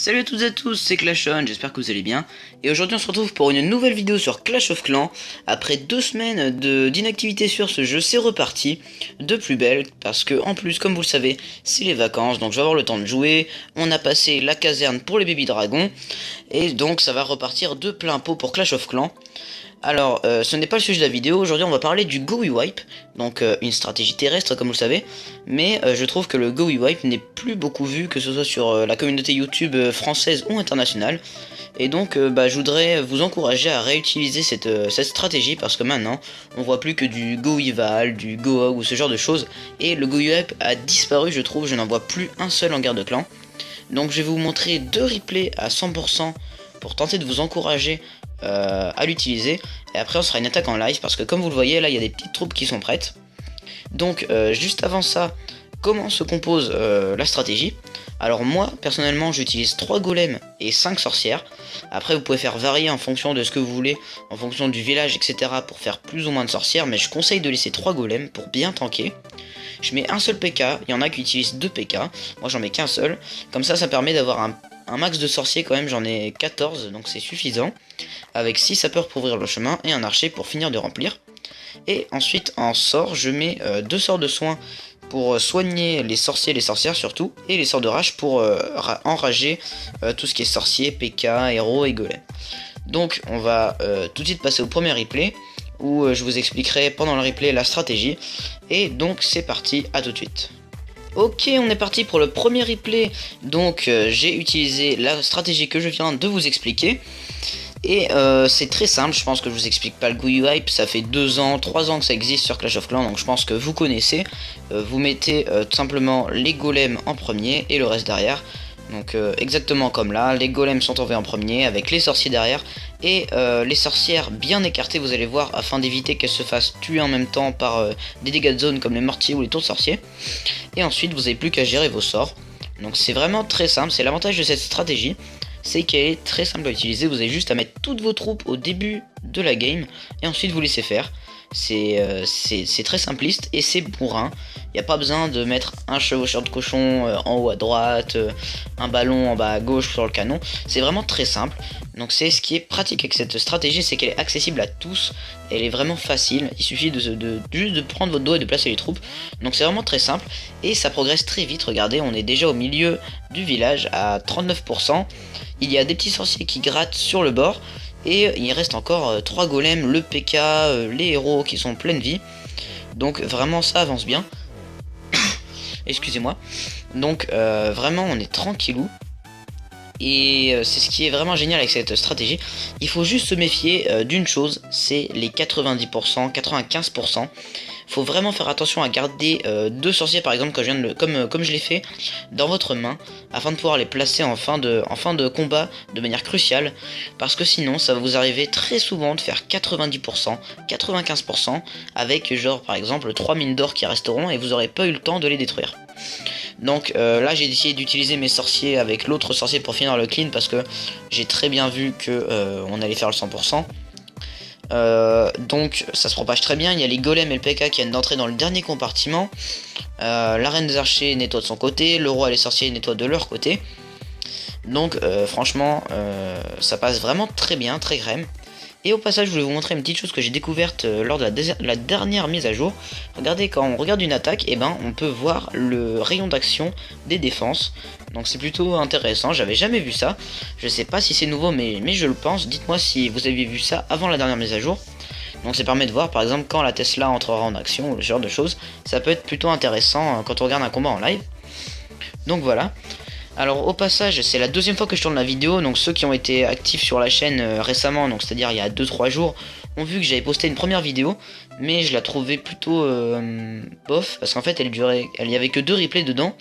Salut à toutes et à tous, c'est Clashon, j'espère que vous allez bien. Et aujourd'hui on se retrouve pour une nouvelle vidéo sur Clash of Clans. Après 2 semaines d'inactivité sur ce jeu, c'est reparti de plus belle. Parce que en plus, comme vous le savez, c'est les vacances, donc je vais avoir le temps de jouer. On a passé la caserne pour les baby dragons. Et donc ça va repartir de plein pot pour Clash of Clans. Alors, ce n'est pas le sujet de la vidéo, aujourd'hui on va parler du GoWe Wipe, donc une stratégie terrestre comme vous le savez, mais je trouve que le GoWe Wipe n'est plus beaucoup vu, que ce soit sur la communauté YouTube française ou internationale, et donc je voudrais vous encourager à réutiliser cette stratégie, parce que maintenant on voit plus que du GoWe Val, du GoHog ou ce genre de choses, et le GoWe Wipe a disparu je trouve, je n'en vois plus un seul en guerre de clan, donc je vais vous montrer 2 replays à 100% pour tenter de vous encourager à l'utiliser, et après on sera une attaque en live parce que comme vous le voyez là il y a des petites troupes qui sont prêtes. Donc juste avant ça, comment se compose la stratégie? Alors moi personnellement j'utilise 3 golems et 5 sorcières. Après vous pouvez faire varier en fonction de ce que vous voulez, en fonction du village etc, pour faire plus ou moins de sorcières, mais je conseille de laisser 3 golems pour bien tanker. Je mets un seul PK, il y en a qui utilisent 2 PK, moi j'en mets qu'un seul, comme ça permet d'avoir un max de sorciers quand même, j'en ai 14 donc c'est suffisant, avec 6 sapeurs pour ouvrir le chemin et un archer pour finir de remplir. Et ensuite en sort je mets 2 sorts de soins pour soigner les sorciers et les sorcières surtout, et les sorts de rage pour enrager tout ce qui est sorcier, PK, héros et golem. Donc on va tout de suite passer au premier replay où je vous expliquerai pendant le replay la stratégie, et donc c'est parti, à tout de suite. Ok, on est parti pour le premier replay, donc j'ai utilisé la stratégie que je viens de vous expliquer. Et c'est très simple, je pense que je vous explique pas le GoWe Wipe, ça fait 2 ans, 3 ans que ça existe sur Clash of Clans, donc je pense que vous connaissez. Vous mettez tout simplement les golems en premier et le reste derrière. Donc exactement comme là, les golems sont envoyés en premier avec les sorciers derrière. Et les sorcières bien écartées, vous allez voir, afin d'éviter qu'elles se fassent tuer en même temps par des dégâts de zone comme les mortiers ou les tours de sorciers. Et ensuite vous n'avez plus qu'à gérer vos sorts. Donc c'est vraiment très simple, c'est l'avantage de cette stratégie, c'est qu'elle est très simple à utiliser. Vous avez juste à mettre toutes vos troupes au début de la game et ensuite vous laissez faire. C'est très simpliste et c'est bourrin. Il n'y a pas besoin de mettre un chevaucheur de cochon en haut à droite, un ballon en bas à gauche sur le canon. C'est vraiment très simple. Donc c'est ce qui est pratique avec cette stratégie, c'est qu'elle est accessible à tous. Elle est vraiment facile. Il suffit juste de prendre votre dos et de placer les troupes. Donc c'est vraiment très simple et ça progresse très vite. Regardez, on est déjà au milieu du village à 39%. Il y a des petits sorciers qui grattent sur le bord. Et il reste encore 3 golems, le PK, les héros qui sont pleine vie. Donc vraiment ça avance bien. Excusez-moi. Donc vraiment on est tranquillou. Et c'est ce qui est vraiment génial avec cette stratégie. Il faut juste se méfier d'une chose, c'est les 90%, 95%. Faut vraiment faire attention à garder 2 sorciers par exemple, comme je l'ai fait, dans votre main, afin de pouvoir les placer en fin de combat de manière cruciale, parce que sinon ça va vous arriver très souvent de faire 90%, 95% avec genre par exemple 3 mines d'or qui resteront et vous n'aurez pas eu le temps de les détruire. Donc là j'ai décidé d'utiliser mes sorciers avec l'autre sorcier pour finir le clean, parce que j'ai très bien vu que on allait faire le 100%. Donc ça se propage très bien. Il y a les golems et le PK qui viennent d'entrer dans le dernier compartiment. La reine des archers nettoie de son côté, le roi et les sorciers nettoient de leur côté. Donc franchement ça passe vraiment très bien, très crème. Et au passage je voulais vous montrer une petite chose que j'ai découverte lors de la dernière mise à jour. Regardez, quand on regarde une attaque, et on peut voir le rayon d'action des défenses. Donc c'est plutôt intéressant, j'avais jamais vu ça. Je sais pas si c'est nouveau mais je le pense. Dites-moi si vous aviez vu ça avant la dernière mise à jour. Donc ça permet de voir par exemple quand la Tesla entrera en action, ou ce genre de choses. Ça peut être plutôt intéressant quand on regarde un combat en live. Donc voilà. Alors au passage, c'est la 2e fois que je tourne la vidéo, donc ceux qui ont été actifs sur la chaîne récemment, donc c'est-à-dire il y a 2-3 jours, ont vu que j'avais posté une première vidéo, mais je la trouvais plutôt bof, parce qu'en fait elle y avait que 2 replays dedans,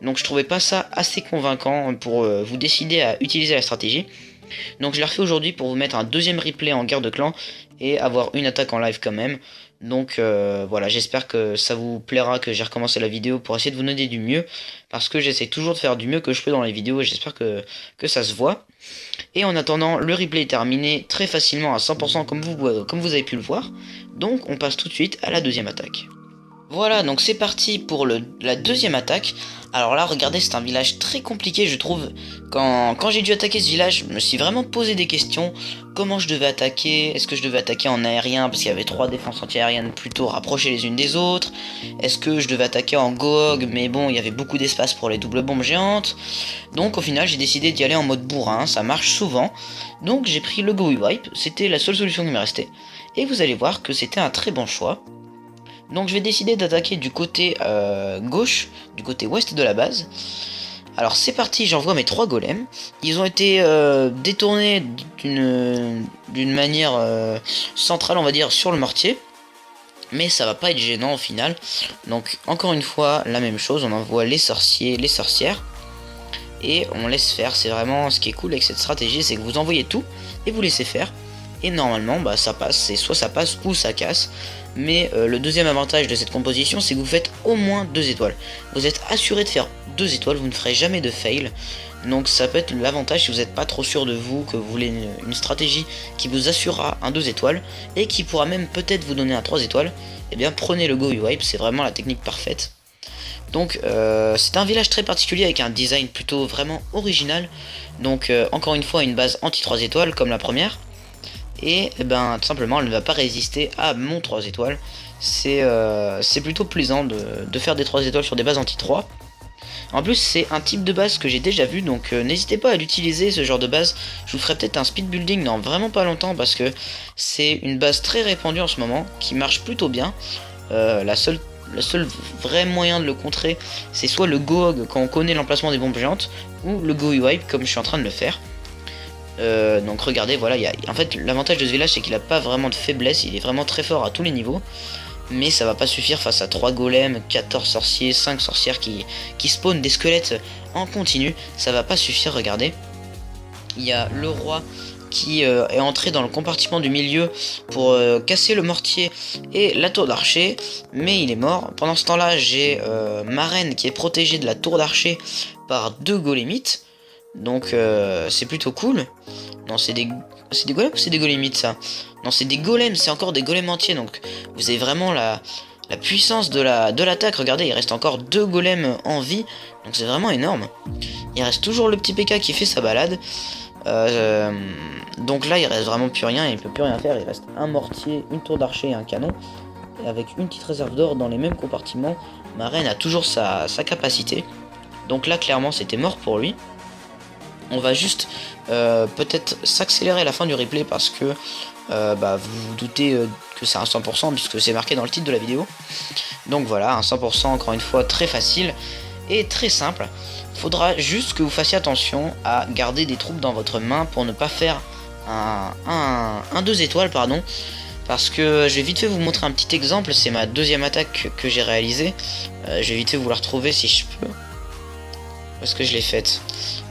donc je trouvais pas ça assez convaincant pour vous décider à utiliser la stratégie. Donc je l'ai refait aujourd'hui pour vous mettre un 2e replay en guerre de clan et avoir une attaque en live quand même. Donc voilà, j'espère que ça vous plaira que j'ai recommencé la vidéo pour essayer de vous donner du mieux, parce que j'essaie toujours de faire du mieux que je peux dans les vidéos et j'espère que ça se voit. Et en attendant, le replay est terminé très facilement à 100% comme vous avez pu le voir. Donc on passe tout de suite à la 2e attaque. Voilà, donc c'est parti pour la deuxième attaque. Alors là, regardez, c'est un village très compliqué, je trouve. Quand j'ai dû attaquer ce village, je me suis vraiment posé des questions. Comment je devais attaquer? Est-ce que je devais attaquer en aérien parce qu'il y avait 3 défenses anti-aériennes plutôt rapprochées les unes des autres? Est-ce que je devais attaquer en Goog? Mais bon, il y avait beaucoup d'espace pour les doubles bombes géantes. Donc au final, j'ai décidé d'y aller en mode bourrin, ça marche souvent. Donc j'ai pris le Goey Wipe, c'était la seule solution qui me restait. Et vous allez voir que c'était un très bon choix. Donc je vais décider d'attaquer du côté gauche, du côté ouest de la base. Alors c'est parti, j'envoie mes 3 golems. Ils ont été détournés d'une manière centrale, on va dire, sur le mortier. Mais ça va pas être gênant au final. Donc encore une fois, la même chose, on envoie les sorciers, les sorcières. Et on laisse faire, c'est vraiment ce qui est cool avec cette stratégie, c'est que vous envoyez tout et vous laissez faire. Et normalement, bah, ça passe, c'est soit ça passe ou ça casse. Mais le deuxième avantage de cette composition, c'est que vous faites au moins 2 étoiles. Vous êtes assuré de faire 2 étoiles, vous ne ferez jamais de fail. Donc ça peut être l'avantage si vous n'êtes pas trop sûr de vous, que vous voulez une stratégie qui vous assurera un 2 étoiles, et qui pourra même peut-être vous donner un 3 étoiles. Et bien prenez le Goey Wipe, c'est vraiment la technique parfaite. Donc c'est un village très particulier avec un design plutôt vraiment original. Donc encore une fois une base anti 3 étoiles comme la première. Et ben tout simplement elle ne va pas résister à mon 3 étoiles. C'est plutôt plaisant de faire des 3 étoiles sur des bases anti 3. En plus c'est un type de base que j'ai déjà vu, donc n'hésitez pas à l'utiliser ce genre de base. Je vous ferai peut-être un speed building dans vraiment pas longtemps parce que c'est une base très répandue en ce moment, qui marche plutôt bien. Le seul vrai moyen de le contrer, c'est soit le Goog quand on connaît l'emplacement des bombes géantes, ou le Goey Wipe comme je suis en train de le faire. Donc regardez, voilà, en fait l'avantage de ce village c'est qu'il a pas vraiment de faiblesse, il est vraiment très fort à tous les niveaux. Mais ça va pas suffire face à 3 golems, 14 sorciers, 5 sorcières qui spawnent des squelettes en continu. Ça va pas suffire, regardez. Il y a le roi qui est entré dans le compartiment du milieu pour casser le mortier et la tour d'archer, mais il est mort. Pendant ce temps-là, j'ai ma reine qui est protégée de la tour d'archer par 2 golémites. Donc c'est plutôt cool. Non, c'est des golems ou c'est des golémites ça? Non, c'est des golems, c'est encore des golems entiers. Donc vous avez vraiment la puissance de l'attaque. Regardez, il reste encore 2 golems en vie. Donc c'est vraiment énorme. Il reste toujours le petit PK qui fait sa balade. Donc là il reste vraiment plus rien, il peut plus rien faire. Il reste un mortier, une tour d'archer et un canon. Et avec une petite réserve d'or dans les mêmes compartiments, ma reine a toujours sa capacité. Donc là clairement c'était mort pour lui. On va juste peut-être s'accélérer à la fin du replay parce que vous vous doutez que c'est un 100% puisque c'est marqué dans le titre de la vidéo. Donc voilà, un 100% encore une fois très facile et très simple. Faudra juste que vous fassiez attention à garder des troupes dans votre main pour ne pas faire un 2 étoiles pardon. Parce que je vais vite fait vous montrer un petit exemple, c'est ma deuxième attaque que j'ai réalisée. Je vais vite fait vous la retrouver si je peux. Où est-ce que je l'ai faite?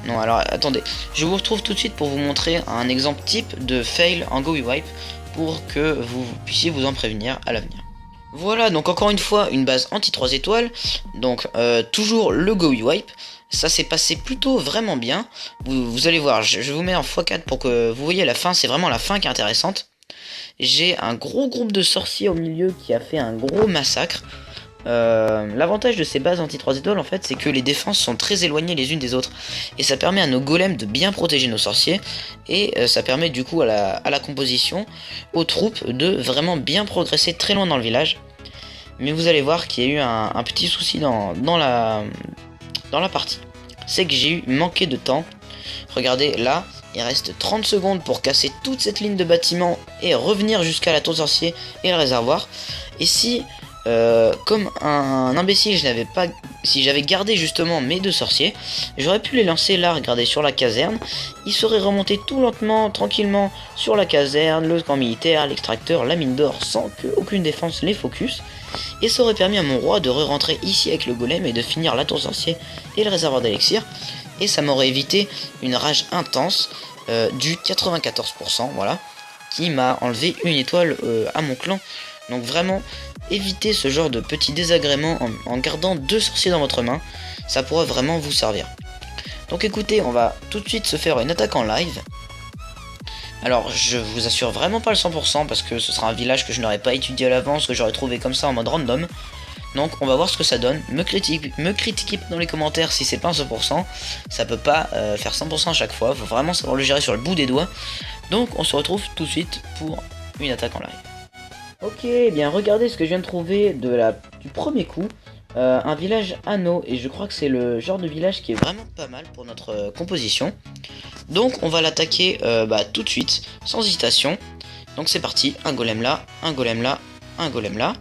Non, alors attendez, je vous retrouve tout de suite pour vous montrer un exemple type de fail en Goey Wipe pour que vous puissiez vous en prévenir à l'avenir. Voilà, donc encore une fois une base anti 3 étoiles, donc toujours le Goey Wipe. Ça s'est passé plutôt vraiment bien. Vous allez voir, je vous mets en x4 pour que vous voyez la fin, c'est vraiment la fin qui est intéressante. J'ai un gros groupe de sorciers au milieu qui a fait un gros massacre. L'avantage de ces bases anti 3 étoiles en fait c'est que les défenses sont très éloignées les unes des autres et ça permet à nos golems de bien protéger nos sorciers et ça permet du coup à la composition, aux troupes de vraiment bien progresser très loin dans le village. Mais vous allez voir qu'il y a eu un petit souci dans la partie, c'est que j'ai eu manqué de temps. Regardez là, il reste 30 secondes pour casser toute cette ligne de bâtiment et revenir jusqu'à la tour sorcier et le réservoir. Et si comme un imbécile, si j'avais gardé justement mes 2 sorciers, j'aurais pu les lancer là, regardez, sur la caserne. Ils seraient remontés tout lentement, tranquillement, sur la caserne, le camp militaire, l'extracteur, la mine d'or, sans qu'aucune défense les focus. Et ça aurait permis à mon roi de re-rentrer ici avec le golem et de finir la tour sorcier et le réservoir d'élixir. Et ça m'aurait évité une rage intense du 94%, voilà, qui m'a enlevé une étoile à mon clan. Donc vraiment, évitez ce genre de petits désagréments en gardant 2 sorciers dans votre main, ça pourra vraiment vous servir. Donc écoutez, on va tout de suite se faire une attaque en live. Alors je vous assure vraiment pas le 100% parce que ce sera un village que je n'aurais pas étudié à l'avance, que j'aurais trouvé comme ça en mode random. Donc on va voir ce que ça donne. Me critiquez dans les commentaires si c'est pas un 100%. Ça peut pas faire 100% à chaque fois. Faut vraiment savoir le gérer sur le bout des doigts. Donc on se retrouve tout de suite pour une attaque en live. Ok, eh bien regardez ce que je viens de trouver du premier coup. Un village anneau. Et je crois que c'est le genre de village qui est vraiment pas mal pour notre composition. Donc on va l'attaquer tout de suite, sans hésitation. Donc c'est parti. Un golem là, un golem là, un golem là.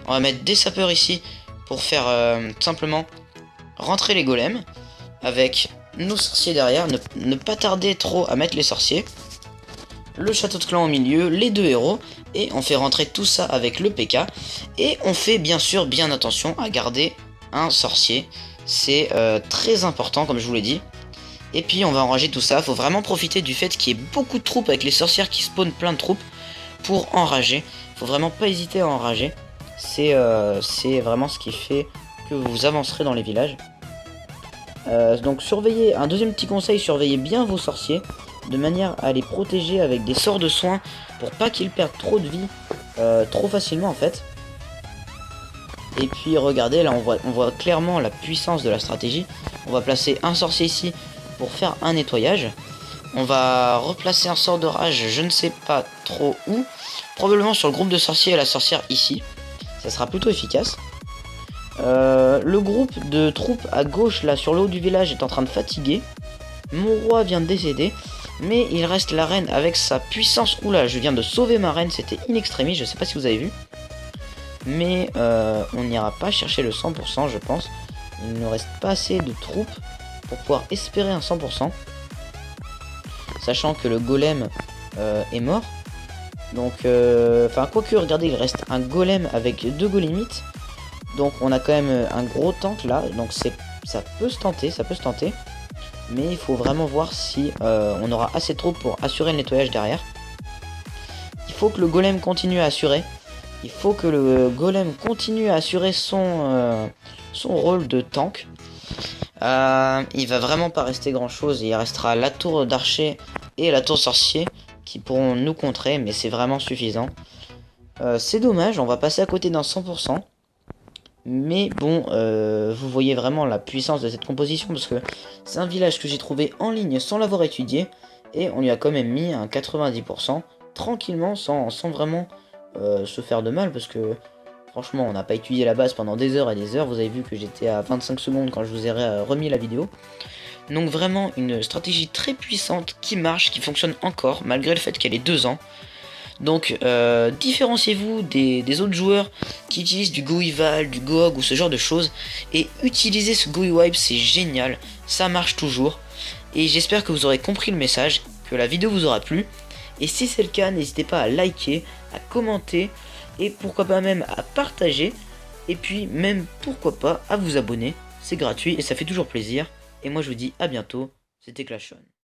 On va mettre des sapeurs ici pour faire simplement rentrer les golems avec nos sorciers derrière, ne pas tarder trop à mettre les sorciers. Le château de clan au milieu, les deux héros, et on fait rentrer tout ça avec le PK. Et on fait bien sûr bien attention à garder un sorcier, c'est très important comme je vous l'ai dit. Et puis on va enrager tout ça, faut vraiment profiter du fait qu'il y ait beaucoup de troupes avec les sorcières qui spawnent plein de troupes pour enrager. Faut vraiment pas hésiter à enrager. C'est vraiment ce qui fait que vous avancerez dans les villages. Donc surveillez, un deuxième petit conseil, surveillez bien vos sorciers, de manière à les protéger avec des sorts de soins, pour pas qu'ils perdent trop de vie, trop facilement en fait. Et puis regardez, là on voit clairement la puissance de la stratégie. On va placer un sorcier ici pour faire un nettoyage. On va replacer un sort de rage, je ne sais pas trop où, probablement sur le groupe de sorciers et la sorcière ici. Ça sera plutôt efficace. Le groupe de troupes à gauche là sur le haut du village est en train de fatiguer. Mon roi vient de décéder, mais il reste la reine avec sa puissance. Oula, je viens de sauver ma reine, c'était in extremis, je sais pas si vous avez vu. Mais on n'ira pas chercher le 100% je pense. Il ne reste pas assez de troupes pour pouvoir espérer un 100%. Sachant que le golem est mort. Donc, quoique, regardez, il reste un golem avec deux golemites. Donc, on a quand même un gros tank là. Donc, ça peut se tenter, Mais il faut vraiment voir si on aura assez de troupes pour assurer le nettoyage derrière. Il faut que le golem continue à assurer. Il faut que le golem continue à assurer son rôle de tank. Il va vraiment pas rester grand chose. Il restera la tour d'archer et la tour sorcier qui pourront nous contrer, mais c'est vraiment suffisant. C'est dommage, on va passer à côté d'un 100%. Mais bon, vous voyez vraiment la puissance de cette composition, parce que c'est un village que j'ai trouvé en ligne sans l'avoir étudié, et on lui a quand même mis un 90%, tranquillement, sans vraiment se faire de mal, parce que franchement, on n'a pas étudié la base pendant des heures et des heures. Vous avez vu que j'étais à 25 secondes quand je vous ai remis la vidéo. Donc vraiment une stratégie très puissante qui marche, qui fonctionne encore, malgré le fait qu'elle ait 2 ans. Donc différenciez-vous des autres joueurs qui utilisent du Goival, du GOG ou ce genre de choses. Et utilisez ce GUI-Wipe, c'est génial, ça marche toujours. Et j'espère que vous aurez compris le message, que la vidéo vous aura plu. Et si c'est le cas, n'hésitez pas à liker, à commenter, et pourquoi pas même à partager. Et puis même pourquoi pas à vous abonner, c'est gratuit et ça fait toujours plaisir. Et moi je vous dis à bientôt, c'était Clashon.